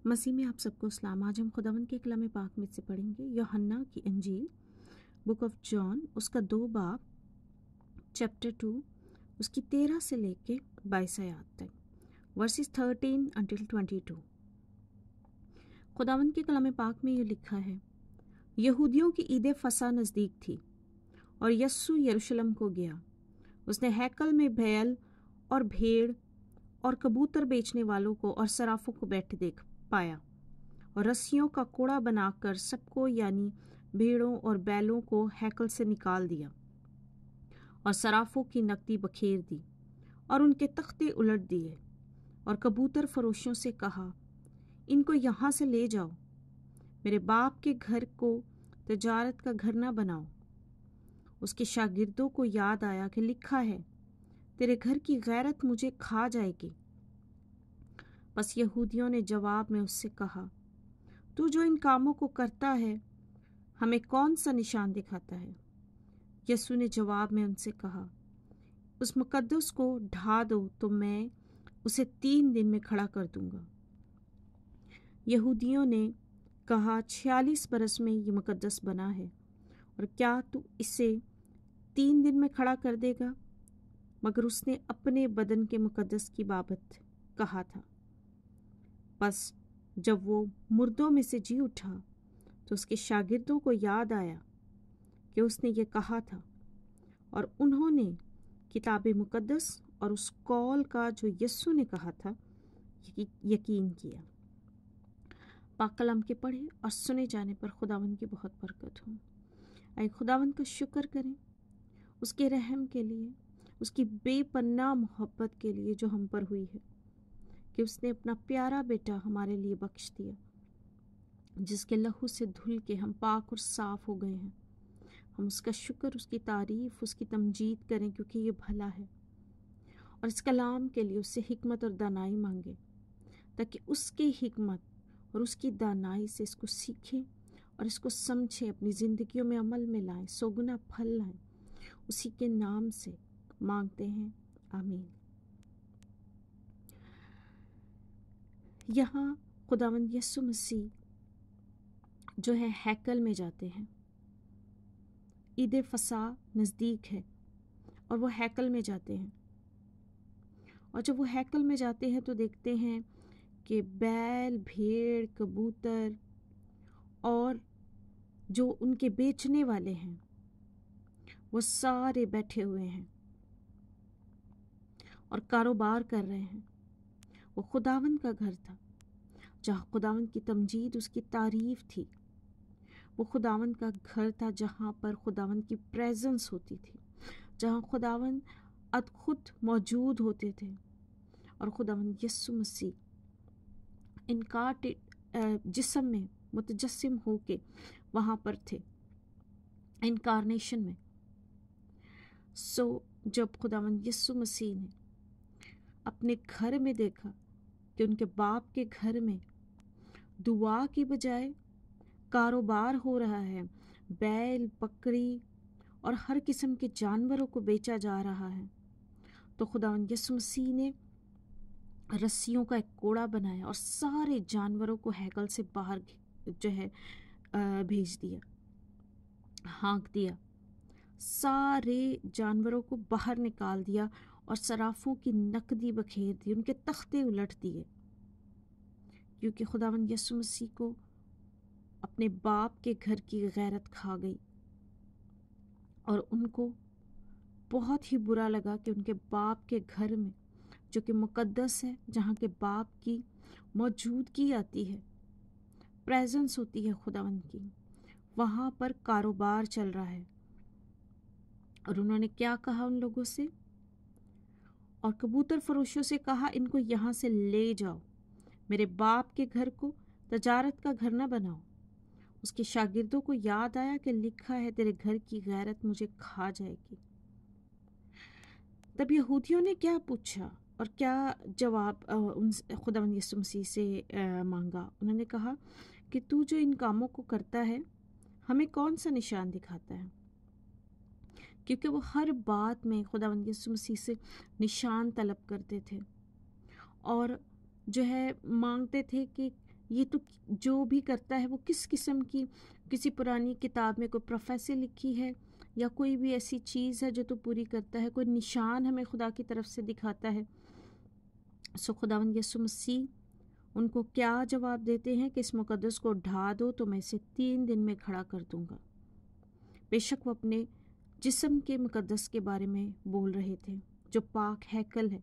مسیح میں آپ سب کو اسلام۔ آج ہم خداوند کے کلام پاک میں سے پڑھیں گے یوحنا کی انجیل، بک آف جان، اس کا 2 باب، چیپٹر 2، اس کی 13 سے لے کے 22 آیات تک، ورسز 13 انٹل 22۔ خداوند کے کلام پاک میں یہ لکھا ہے، یہودیوں کی عید فصح نزدیک تھی اور یسوع یروشلم کو گیا۔ اس نے ہیکل میں بیل اور بھیڑ اور کبوتر بیچنے والوں کو اور صرافوں کو بیٹھے دیکھ پایا، اور رسیوں کا کوڑا بنا کر سب کو، یعنی بھیڑوں اور بیلوں کو ہیکل سے نکال دیا، اور صرافوں کی نقدی بکھیر دی اور ان کے تختے الٹ دیے، اور کبوتر فروشوں سے کہا، ان کو یہاں سے لے جاؤ، میرے باپ کے گھر کو تجارت کا گھر نہ بناؤ۔ اس کے شاگردوں کو یاد آیا کہ لکھا ہے، تیرے گھر کی غیرت مجھے کھا جائے گی۔ بس یہودیوں نے جواب میں اس سے کہا، تو جو ان کاموں کو کرتا ہے ہمیں کون سا نشان دکھاتا ہے؟ یسوع نے جواب میں ان سے کہا، اس مقدس کو ڈھا دو تو میں اسے 3 دن میں کھڑا کر دوں گا۔ یہودیوں نے کہا، 46 برس میں یہ مقدس بنا ہے، اور کیا تو اسے 3 دن میں کھڑا کر دے گا؟ مگر اس نے اپنے بدن کے مقدس کی بابت کہا تھا۔ بس جب وہ مردوں میں سے جی اٹھا تو اس کے شاگردوں کو یاد آیا کہ اس نے یہ کہا تھا، اور انہوں نے کتاب مقدس اور اس قول کا جو یسوع نے کہا تھا یقین کیا۔ پاک کلام کے پڑھے اور سنے جانے پر خداوند کی بہت برکت ہو۔ اے خداوند کا شکر کریں اس کے رحم کے لیے، اس کی بے پناہ محبت کے لیے جو ہم پر ہوئی ہے، کہ اس نے اپنا پیارا بیٹا ہمارے لیے بخش دیا، جس کے لہو سے دھل کے ہم پاک اور صاف ہو گئے ہیں۔ ہم اس کا شکر، اس کی تعریف، اس کی تمجید کریں، کیونکہ یہ بھلا ہے، اور اس کلام کے لیے اس سے حکمت اور دانائی مانگیں، تاکہ اس کی حکمت اور اس کی دانائی سے اس کو سیکھیں اور اس کو سمجھیں، اپنی زندگیوں میں عمل میں لائیں، سوگنا پھل لائیں۔ اسی کے نام سے مانگتے ہیں، آمین۔ یہاں خداوند یسوع مسیح جو ہے ہیکل میں جاتے ہیں۔ عید فصح نزدیک ہے اور وہ ہیکل میں جاتے ہیں، اور جب وہ ہیکل میں جاتے ہیں تو دیکھتے ہیں کہ بیل، بھیڑ، کبوتر اور جو ان کے بیچنے والے ہیں وہ سارے بیٹھے ہوئے ہیں اور کاروبار کر رہے ہیں۔ وہ خداوند کا گھر تھا، جہاں خداوند کی تمجید، اس کی تعریف تھی۔ وہ خداوند کا گھر تھا جہاں پر خداوند کی پریزنس ہوتی تھی، جہاں خداوند خود موجود ہوتے تھے، اور خداوند یسوع مسیح جسم میں متجسم ہو کے وہاں پر تھے، انکارنیشن میں۔ جب خداوند یسوع مسیح نے اپنے گھر میں دیکھا کہ ان کے باپ کے گھر میں دعا کی بجائے کاروبار ہو رہا ہے، بیل، بکری اور ہر قسم کے جانوروں کو بیچا جا رہا ہے، تو خداوند یسوع مسیح نے رسیوں کا ایک کوڑا بنایا اور سارے جانوروں کو ہیکل سے باہر بھیج دیا، ہانک دیا، سارے جانوروں کو باہر نکال دیا، اور صرافوں کی نقدی بکھیر دی، ان کے تختے الٹ دیے، کیونکہ خداوند یسوع مسیح کو اپنے باپ کے گھر کی غیرت کھا گئی، اور ان کو بہت ہی برا لگا کہ ان کے باپ کے گھر میں، جو کہ مقدس ہے، جہاں کے باپ کی موجودگی آتی ہے، پریزنس ہوتی ہے خداوند کی، وہاں پر کاروبار چل رہا ہے۔ اور انہوں نے کیا کہا ان لوگوں سے؟ اور کبوتر فروشوں سے کہا، ان کو یہاں سے لے جاؤ، میرے باپ کے گھر کو تجارت کا گھر نہ بناؤ۔ اس کے شاگردوں کو یاد آیا کہ لکھا ہے، تیرے گھر کی غیرت مجھے کھا جائے گی۔ تب یہودیوں نے کیا پوچھا اور کیا جواب خداوند یسوع مسیح سے مانگا؟ انہوں نے کہا کہ تو جو ان کاموں کو کرتا ہے ہمیں کون سا نشان دکھاتا ہے؟ کیونکہ وہ ہر بات میں خداوند یسوع مسیح سے نشان طلب کرتے تھے، اور جو ہے مانگتے تھے کہ یہ تو جو بھی کرتا ہے وہ کس قسم کی کسی پرانی کتاب میں کوئی پروفیسی لکھی ہے یا کوئی بھی ایسی چیز ہے جو تو پوری کرتا ہے، کوئی نشان ہمیں خدا کی طرف سے دکھاتا ہے۔ سو خداوند یسوع مسیح ان کو کیا جواب دیتے ہیں کہ اس مقدس کو ڈھا دو تو میں اسے 3 دن میں کھڑا کر دوں گا۔ بے شک وہ اپنے جسم کے مقدس کے بارے میں بول رہے تھے جو پاک ہیکل ہے،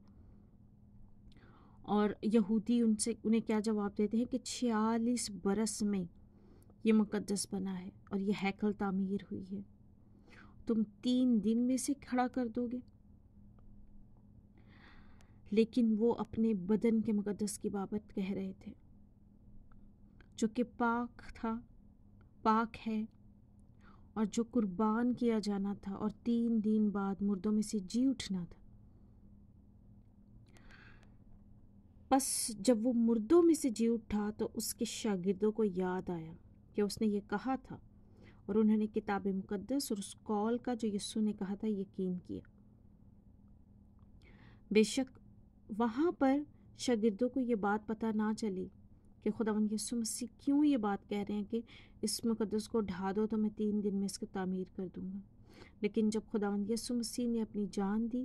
اور یہودی انہیں کیا جواب دیتے ہیں کہ 46 برس میں یہ مقدس بنا ہے اور یہ ہیکل تعمیر ہوئی ہے، تم 3 دن میں سے کھڑا کر دو گے۔ لیکن وہ اپنے بدن کے مقدس کی بابت کہہ رہے تھے جو کہ پاک تھا، پاک ہے، اور جو قربان کیا جانا تھا اور 3 دن بعد مردوں میں سے جی اٹھنا تھا۔ بس جب وہ مردوں میں سے جی اٹھا تو اس کے شاگردوں کو یاد آیا کہ اس نے یہ کہا تھا، اور انہوں نے کتاب مقدس اور اس قول کا جو یسوع نے کہا تھا یقین کیا۔ بے شک وہاں پر شاگردوں کو یہ بات پتہ نہ چلی کہ خداوند یسوع مسیح کیوں یہ بات کہہ رہے ہیں کہ اس مقدس کو ڈھا دو تو میں 3 دن میں اس کی تعمیر کر دوں گا۔ لیکن جب خداوند یسوع مسیح نے اپنی جان دی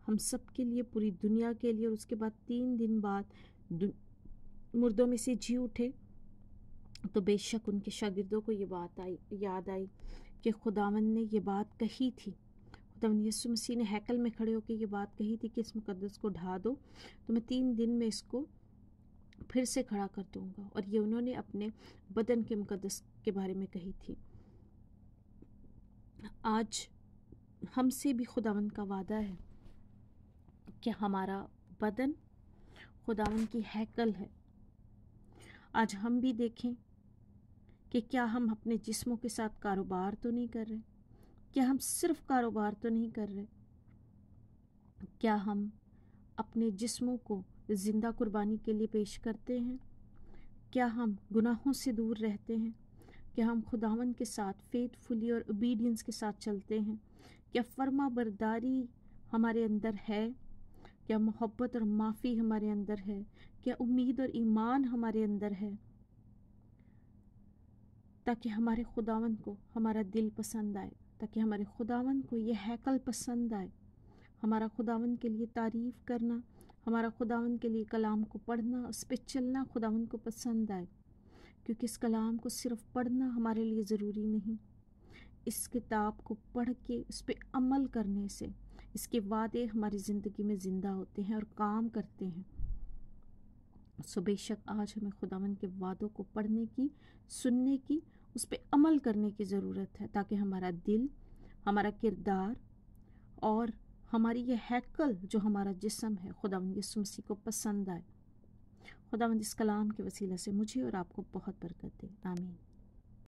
ہم سب کے لیے، پوری دنیا کے لیے، اور اس کے بعد 3 دن بعد مردوں میں سے جی اٹھے، تو بے شک ان کے شاگردوں کو یہ بات یاد آئی کہ خداوند نے یہ بات کہی تھی، خداوند یسوع مسیح نے ہیکل میں کھڑے ہو کے یہ بات کہی تھی کہ اس مقدس کو ڈھا دو تو میں 3 دن میں اس کو پھر سے کھڑا کر دوں گا، اور یہ انہوں نے اپنے بدن کے مقدس کے بارے میں کہی تھی۔ آج ہم سے بھی خداوند کا وعدہ ہے کہ ہمارا بدن خداوند کی ہیکل ہے۔ آج ہم بھی دیکھیں کہ کیا ہم اپنے جسموں کے ساتھ کاروبار تو نہیں کر رہے، کیا ہم صرف کاروبار تو نہیں کر رہے، کیا ہم اپنے جسموں کو زندہ قربانی کے لیے پیش کرتے ہیں، کیا ہم گناہوں سے دور رہتے ہیں، کیا ہم خداوند کے ساتھ فیتھ فلی اور اوبیڈینس کے ساتھ چلتے ہیں، کیا فرما برداری ہمارے اندر ہے، کیا محبت اور معافی ہمارے اندر ہے، کیا امید اور ایمان ہمارے اندر ہے، تاکہ ہمارے خداوند کو ہمارا دل پسند آئے، تاکہ ہمارے خداوند کو یہ ہیکل پسند آئے۔ ہمارا خداوند کے لیے تعریف کرنا، ہمارا خداوند کے لیے کلام کو پڑھنا، اس پہ چلنا خداوند کو پسند آئے، کیونکہ اس کلام کو صرف پڑھنا ہمارے لیے ضروری نہیں، اس کتاب کو پڑھ کے اس پہ عمل کرنے سے اس کے وعدے ہماری زندگی میں زندہ ہوتے ہیں اور کام کرتے ہیں۔ سو بے شک آج ہمیں خداوند کے وعدوں کو پڑھنے کی، سننے کی، اس پہ عمل کرنے کی ضرورت ہے، تاکہ ہمارا دل، ہمارا کردار اور ہماری یہ ہیکل جو ہمارا جسم ہے خداوند یسوع مسیح کو پسند آئے۔ خداوند اس کلام کے وسیلہ سے مجھے اور آپ کو بہت برکت دے، آمین۔